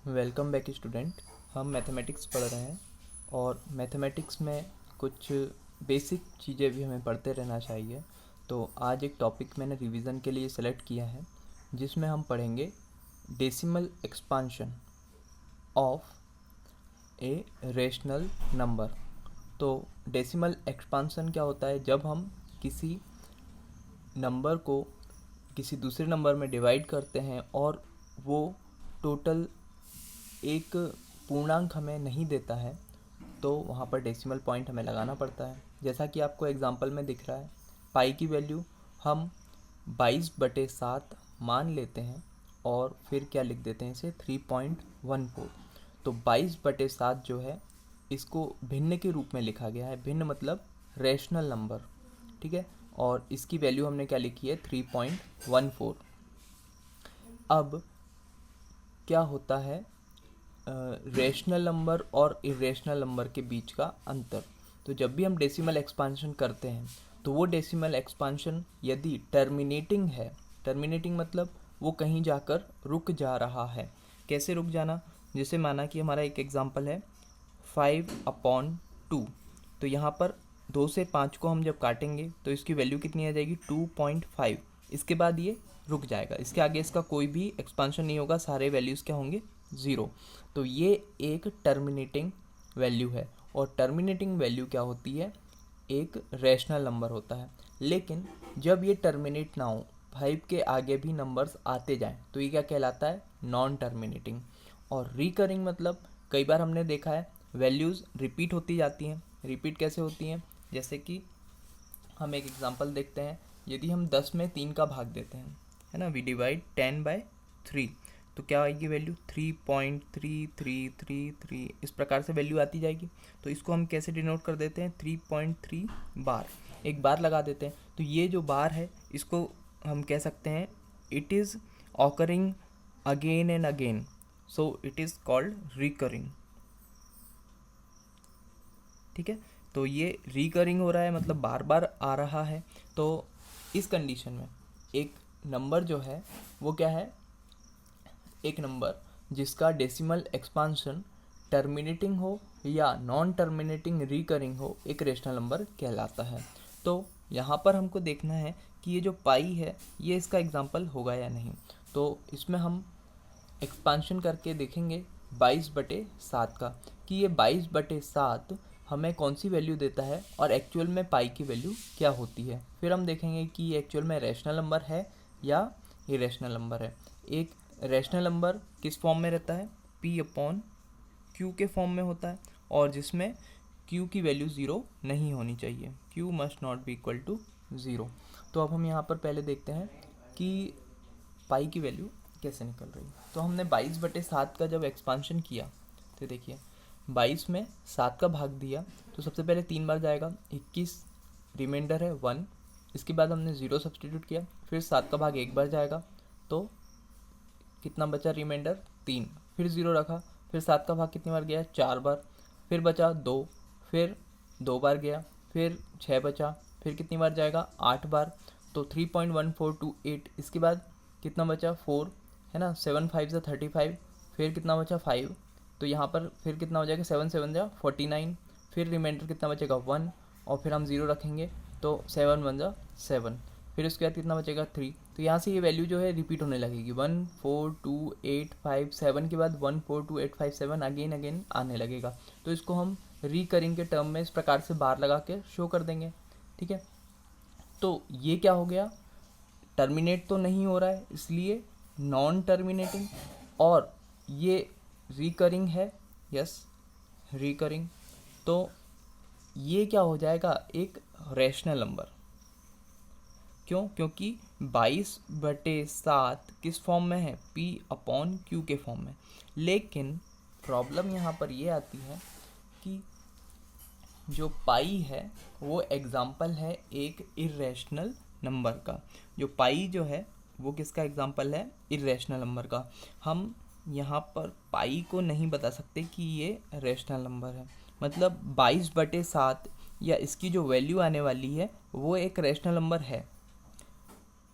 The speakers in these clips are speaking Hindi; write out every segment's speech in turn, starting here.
Welcome back student. हम मैथमेटिक्स पढ़ रहे हैं और मैथमेटिक्स में कुछ बेसिक चीज़ें भी हमें पढ़ते रहना चाहिए। तो आज एक टॉपिक मैंने रिवीजन के लिए सेलेक्ट किया है जिसमें हम पढ़ेंगे decimal expansion of a rational number. तो डेसिमल एक्सपांशन क्या होता है? जब हम किसी नंबर को किसी दूसरे नंबर में डिवाइड करते हैं और वो टोटल एक पूर्णांक हमें नहीं देता है तो वहाँ पर डेसिमल पॉइंट हमें लगाना पड़ता है। जैसा कि आपको एग्जांपल में दिख रहा है, पाई की वैल्यू हम 22/7 मान लेते हैं और फिर क्या लिख देते हैं, इसे 3.14। तो 22/7 जो है इसको भिन्न के रूप में लिखा गया है। भिन्न मतलब रेशनल नंबर, ठीक है। और इसकी वैल्यू हमने क्या लिखी है, 3.14। अब क्या होता है रेशनल नंबर और इरेशनल नंबर के बीच का अंतर? तो जब भी हम डेसिमल एक्सपांशन करते हैं तो वो डेसिमल एक्सपांशन यदि टर्मिनेटिंग है, टर्मिनेटिंग मतलब वो कहीं जाकर रुक जा रहा है। कैसे रुक जाना? जैसे माना कि हमारा एक एग्जांपल है 5/2। तो यहाँ पर 2 से 5 को हम जब काटेंगे तो इसकी वैल्यू कितनी आ जाएगी, 2.5। इसके बाद ये रुक जाएगा, इसके आगे इसका कोई भी एक्सपांशन नहीं होगा, सारे वैल्यूज़ क्या होंगे, 0। तो ये एक टर्मिनेटिंग वैल्यू है। और टर्मिनेटिंग वैल्यू क्या होती है, एक रेशनल नंबर होता है। लेकिन जब ये टर्मिनेट ना हो, 5 के आगे भी नंबर्स आते जाएं, तो ये क्या कहलाता है, नॉन टर्मिनेटिंग। और रिकरिंग मतलब कई बार हमने देखा है वैल्यूज़ रिपीट होती जाती हैं। रिपीट कैसे होती हैं? जैसे कि हम एक एग्जांपल देखते हैं, यदि हम 10 में 3 का भाग देते हैं, है ना, वी डिवाइड 10/3, तो क्या आएगी वैल्यू, 3.3333। इस प्रकार से वैल्यू आती जाएगी। तो इसको हम कैसे डिनोट कर देते हैं, 3.3 बार, एक बार लगा देते हैं। तो ये जो बार है इसको हम कह सकते हैं it is occurring again and again, so it is called recurring, ठीक है। तो ये रिकरिंग हो रहा है मतलब बार बार आ रहा है। तो इस कंडीशन में एक नंबर जो है वो क्या है, एक नंबर जिसका डेसिमल एक्सपांशन टर्मिनेटिंग हो या नॉन टर्मिनेटिंग रिकरिंग हो, एक रेशनल नंबर कहलाता है। तो यहाँ पर हमको देखना है कि ये जो पाई है ये इसका एग्जाम्पल होगा या नहीं। तो इसमें हम एक्सपांशन करके देखेंगे 22/7 का, कि ये 22/7 हमें कौन सी वैल्यू देता है और एक्चुअल में पाई की वैल्यू क्या होती है। फिर हम देखेंगे कि ये एक्चुअल में रैशनल नंबर है या इरेशनल नंबर है। एक रैशनल नंबर किस फॉर्म में रहता है, P/Q के फॉर्म में होता है, और जिसमें Q की वैल्यू 0 नहीं होनी चाहिए, Q must not be equal to 0। तो अब हम यहाँ पर पहले देखते हैं कि पाई की वैल्यू कैसे निकल रही है। तो हमने 22/7 का जब एक्सपांशन किया तो देखिए 22 में 7 का भाग दिया तो सबसे पहले 3 बार जाएगा, 21 रिमाइंडर है 1। इसके बाद हमने 0 सब्सटीट्यूट किया, फिर 7 का भाग एक बार जाएगा तो कितना बचा रिमाइंडर, 3। फिर 0 रखा, फिर 7 का भाग कितनी बार गया, 4 बार। फिर बचा 2, फिर 2 बार गया, फिर 6 बचा, फिर कितनी बार जाएगा, 8 बार। तो 3.1428। इसके बाद कितना बचा, 4, है ना, 7 5 से 35। फिर कितना बचा, 5। तो यहाँ पर फिर कितना हो जाएगा, 7 7 जा 49। फिर रिमाइंडर कितना बचेगा, 1, और फिर हम 0 रखेंगे तो 7 1 जा 7। फिर उसके बाद कितना बचेगा, 3। तो यहाँ से ये वैल्यू जो है रिपीट होने लगेगी, 1 4 2 8 5 7 के बाद 1 4 2 8 5 7 अगेन अगेन आने लगेगा। तो इसको हम रिकरिंग के टर्म में इस प्रकार से बार लगा के शो कर देंगे, ठीक है। तो ये क्या हो गया, टर्मिनेट तो नहीं हो रहा है इसलिए नॉन टर्मिनेटिंग, और ये रिकरिंग है, यस रिकरिंग। तो ये क्या हो जाएगा, एक रैशनल नंबर। क्यों? क्योंकि 22/7 किस फॉर्म में है, P/Q के फॉर्म में। लेकिन प्रॉब्लम यहाँ पर ये आती है कि जो पाई है वो एग्जाम्पल है एक इरेशनल नंबर का। जो पाई जो है वो किसका एग्जाम्पल है, इरेशनल नंबर का। हम यहाँ पर पाई को नहीं बता सकते कि ये रेशनल नंबर है, मतलब 22/7 या इसकी जो वैल्यू आने वाली है वो एक रेशनल नंबर है,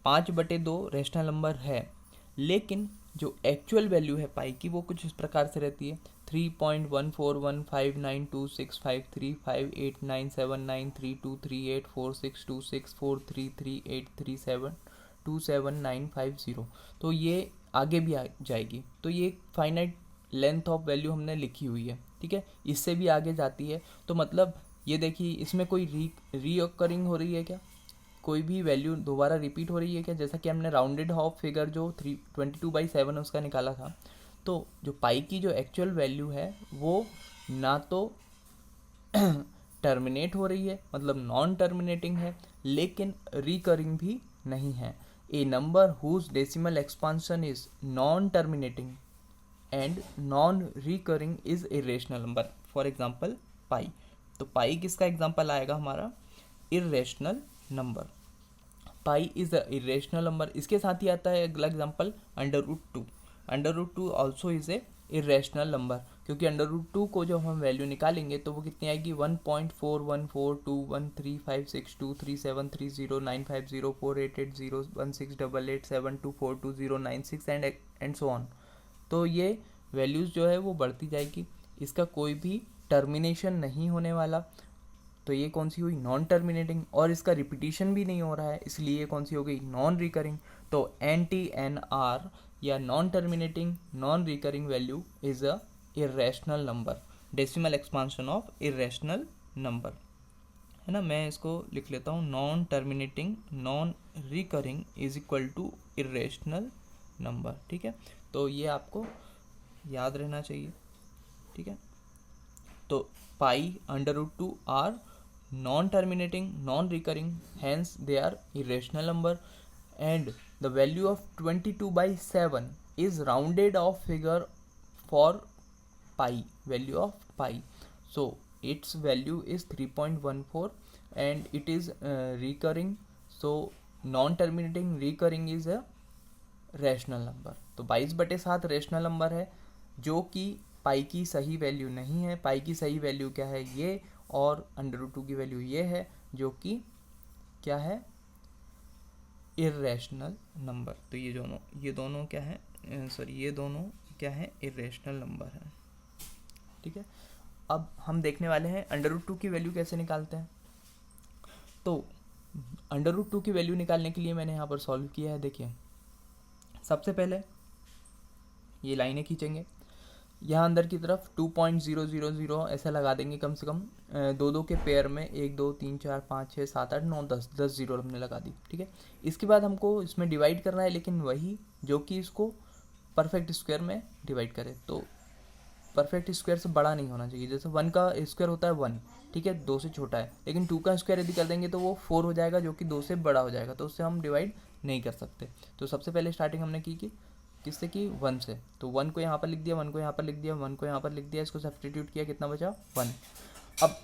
5/2 रेशनल नंबर है। लेकिन जो एक्चुअल वैल्यू है पाई की वो कुछ इस प्रकार से रहती है 3.14159326535896932238462723372795 तो ये आगे भी आ जाएगी। तो ये फाइनाइट लेंथ ऑफ वैल्यू हमने लिखी हुई है, ठीक है, इससे भी आगे जाती है। तो मतलब ये देखिए इसमें कोई रीअकरिंग हो रही है क्या, कोई भी वैल्यू दोबारा रिपीट हो रही है क्या? जैसा कि हमने राउंडेड ऑफ फिगर जो 22/7 उसका निकाला था, तो जो पाई की जो एक्चुअल वैल्यू है वो ना तो टर्मिनेट हो रही है, मतलब नॉन टर्मिनेटिंग है, लेकिन रिकरिंग भी नहीं है। A number whose decimal expansion is non terminating and non recurring is irrational number. For example pi. तो पाई किसका एग्जाम्पल आएगा हमारा? Irrational number. Pi is a irrational number. इसके साथ ही आता है अगला example √2। √2 also is a irrational number, क्योंकि √2 को जब हम वैल्यू निकालेंगे तो वो कितनी आएगी 1.414213562375048801688872420967242096 एंड सो ऑन। तो ये वैल्यूज़ जो है वो बढ़ती जाएगी, इसका कोई भी टर्मिनेशन नहीं होने वाला। तो ये कौन सी हुई? नॉन टर्मिनेटिंग, और इसका रिपीटिशन भी नहीं हो रहा है, इसलिए ये कौन सी हो गई? Non recurring. तो NTNR या non terminating non recurring value is a irrational number, decimal expansion of irrational number, है ना। मैं इसको लिख लेता हूँ, non terminating non recurring is equal to irrational number, ठीक है। तो ये आपको याद रहना चाहिए, ठीक है। तो pi √2 are non terminating non recurring, hence they are irrational number, and the value of 22/7 is rounded off figure for pi, value of pi. So its value is 3.14 and it is recurring. So non-terminating recurring is a rational number. तो 22/7 रैशनल नंबर है, जो कि पाई की सही वैल्यू नहीं है। पाई की सही वैल्यू क्या है? ये, और √2 की वैल्यू ये है, जो कि क्या है? Irrational number. तो ये दोनों क्या है? ये दोनों क्या है? इरेशनल नंबर है, ठीक है। अब हम देखने वाले हैं √2 की वैल्यू कैसे निकालते हैं। तो √2 की वैल्यू निकालने के लिए मैंने यहाँ पर सॉल्व किया है। देखिए, सबसे पहले ये लाइनें खींचेंगे, यहाँ अंदर की तरफ 2.000 ऐसा लगा देंगे, कम से कम दो के पेयर में 1 2 3 4 5 6 7 8 9 10 जीरो हमने लगा दी, ठीक है। इसके बाद हमको इसमें डिवाइड करना है, लेकिन वही जो कि इसको परफेक्ट स्क्वायर में डिवाइड करे। तो परफेक्ट स्क्वायर से बड़ा नहीं होना चाहिए। जैसे 1 का स्क्वायर होता है 1, ठीक है, 2 से छोटा है, लेकिन 2 का स्क्वायर यदि कर देंगे तो वो 4 हो जाएगा, जो कि 2 से बड़ा हो जाएगा, तो उससे हम डिवाइड नहीं कर सकते। तो सबसे पहले स्टार्टिंग हमने की किससे की? 1 से। तो 1 को यहाँ पर लिख दिया, 1 को यहाँ पर लिख दिया, 1 को यहाँ पर लिख दिया, इसको सब्स्टिट्यूट किया, कितना बचा? 1। अब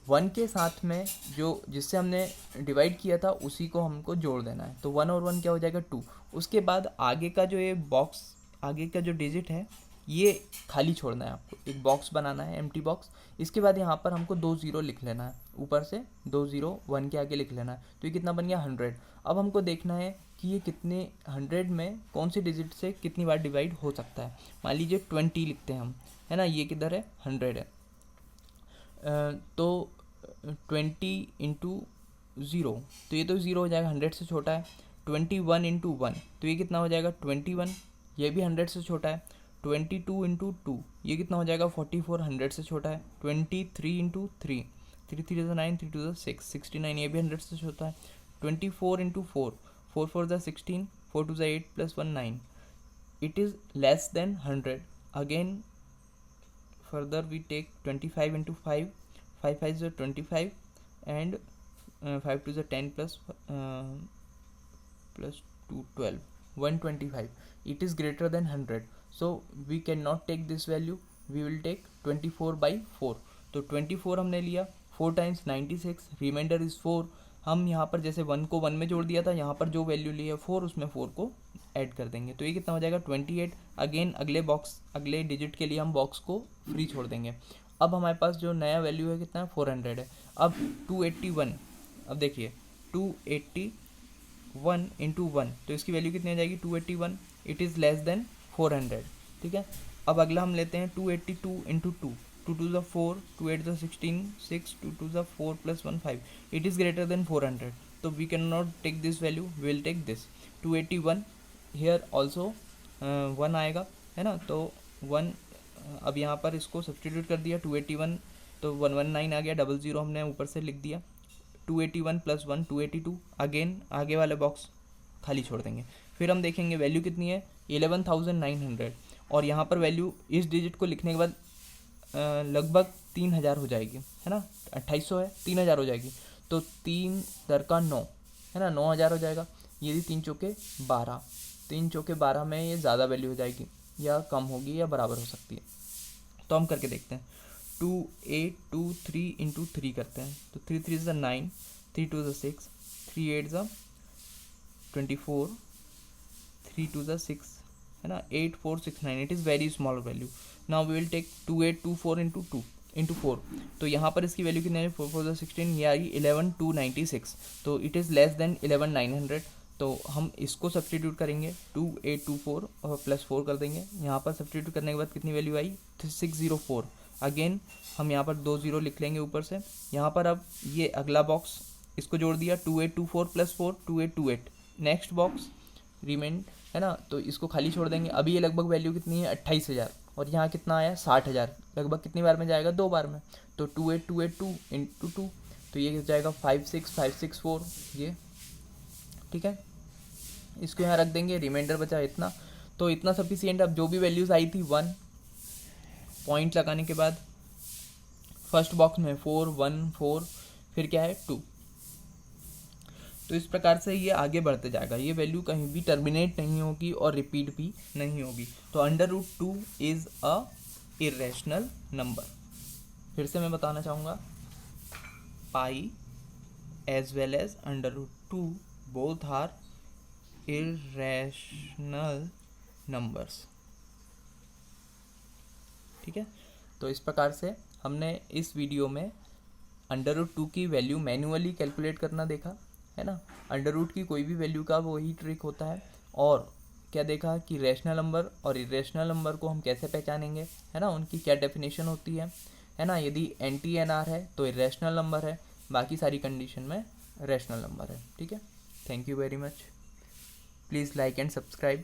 1 के साथ में जो जिससे हमने डिवाइड किया था उसी को हमको जोड़ देना है। तो 1 और 1 क्या हो जाएगा? 2। उसके बाद आगे का जो ये बॉक्स, आगे का जो डिजिट है ये खाली छोड़ना है आपको, एक बॉक्स बनाना है, एम्प्टी बॉक्स। इसके बाद यहाँ पर हमको 2 0 लिख लेना है, ऊपर से 2 0 1 के आगे लिख लेना है। तो ये कितना बन गया? 100। अब हमको देखना है कि ये कितने 100 में कौन सी डिजिट से कितनी बार डिवाइड हो सकता है। मान लीजिए 20 लिखते हैं हम, है ना, ये किधर है? 100 है। तो 20 इंटू 0, तो ये तो 0 हो जाएगा, 100 से छोटा है। 21 इंटू 1, तो ये कितना हो जाएगा? 21, ये भी 100 से छोटा है। 22 इंटू 2, ये कितना हो जाएगा? 44, 100 से छोटा है। 23 इंटू 3, 3 3 9, 3 2 6, 69, ये भी 100 से छोटा है। 24 into 4, 4 4 16, 4 2 8 plus 1 9, it is less than 100. Again further we take 25 into 5, 5 5 is 25, and 5 2 is 10 plus 2 12, 125. It is greater than 100, so we cannot take this value, we will take 24/4. तो 24 हमने लिया, 4 times 96, रिमाइंडर इज 4। हम यहाँ पर जैसे 1 को 1 में जोड़ दिया था, यहाँ पर जो वैल्यू ली है 4, उसमें 4 को ऐड कर देंगे, तो ये कितना हो जाएगा? 28। अगेन अगले डिजिट के लिए हम बॉक्स को फ्री छोड़ देंगे। अब हमारे पास जो नया वैल्यू है कितना है? 400 है। अब 281, अब देखिए 281 इंटू 1, तो इसकी वैल्यू कितनी आ जाएगी? 281। इट इज़ लेस देन 400, ठीक है। अब अगला हम लेते हैं 282 इंटू 2, 2 टू ज़ 4, 2 8 ज़ 16, 6, 2 टू ज़ 4 plus 1 5, it is greater than 400, तो we can not take this value, we will take this 281, here also 1 आएगा, है ना। तो 1, अब यहाँ पर इसको सब्सटीट्यूट कर दिया, 281 तो 119 आ गया, 00 हमने ऊपर से लिख दिया, 281 प्लस 1 282, अगेन आगे वाले बॉक्स खाली छोड़ देंगे। फिर हम देखेंगे वैल्यू कितनी है 11,900, और यहाँ पर वैल्यू इस डिजिट को लिखने के बाद लगभग 3,000 हो जाएगी, है ना। 2800 है, 3,000 हो जाएगी, तो 3 दर का 9, है ना, 9,000 हो जाएगा। यदि 3 चौके 12, 3 चौके 12 में ये ज़्यादा वैल्यू हो जाएगी, या कम होगी या बराबर हो सकती है। तो हम करके देखते हैं, 2 8 2 3 इंटू 3 करते हैं, तो 3 3 ज़ 9, 3 2 ज़ 6, 3 8 ज़ 24, 3 2 ज़ 6, है ना, 8 4 6 9, it is very small value. Now we will take 2 8 2 4 into 2 into 4, तो यहाँ पर इसकी वैल्यू कितनी है, 4 4 ज़ 16, ये आ रही 11,296, तो इट इज़ लेस देन 11,900। तो हम इसको सब्सटीट्यूट करेंगे, 2 8 2 4 और प्लस 4 कर देंगे, यहाँ पर सब्सटीट्यूट करने के बाद कितनी वैल्यू आई 604, अगेन हम यहाँ पर 2 0 लिख लेंगे ऊपर से। यहाँ पर अब ये अगला बॉक्स इसको जोड़ दिया, 2824 प्लस 4 2828, नेक्स्ट बॉक्स रिमेन, है ना, तो इसको खाली छोड़ देंगे। अभी ये लगभग वैल्यू कितनी है 28,000, और यहाँ कितना आया 60,000, लगभग कितनी बार में जाएगा 2 बार में, तो 28282 इंटू 2, तो ये हो जाएगा 56564, ये ठीक है। इसको यहाँ रख देंगे, रिमाइंडर बचा इतना, तो इतना सफिशियंट। अब जो भी वैल्यूज़ आई थी 1 पॉइंट लगाने के बाद फर्स्ट बॉक्स में 4 1 4, फिर क्या है 2, तो इस प्रकार से ये आगे बढ़ते जाएगा, ये वैल्यू कहीं भी टर्मिनेट नहीं होगी और रिपीट भी नहीं होगी। तो √2 इज़ अ इरेशनल नंबर। फिर से मैं बताना चाहूँगा, pi as well as √2 both are irrational numbers, ठीक है। तो इस प्रकार से हमने इस वीडियो में √2 की वैल्यू मैन्युअली कैलकुलेट करना देखा, है ना। √2 की कोई भी वैल्यू का वही ट्रिक होता है, और क्या देखा कि रैशनल नंबर और इरेशनल नंबर को हम कैसे पहचानेंगे, है ना, उनकी क्या डेफिनेशन होती है ना। यदि NT/NR है तो इरेशनल नंबर है, बाकी सारी कंडीशन में रैशनल नंबर है, ठीक है। Thank you very much, please like and subscribe.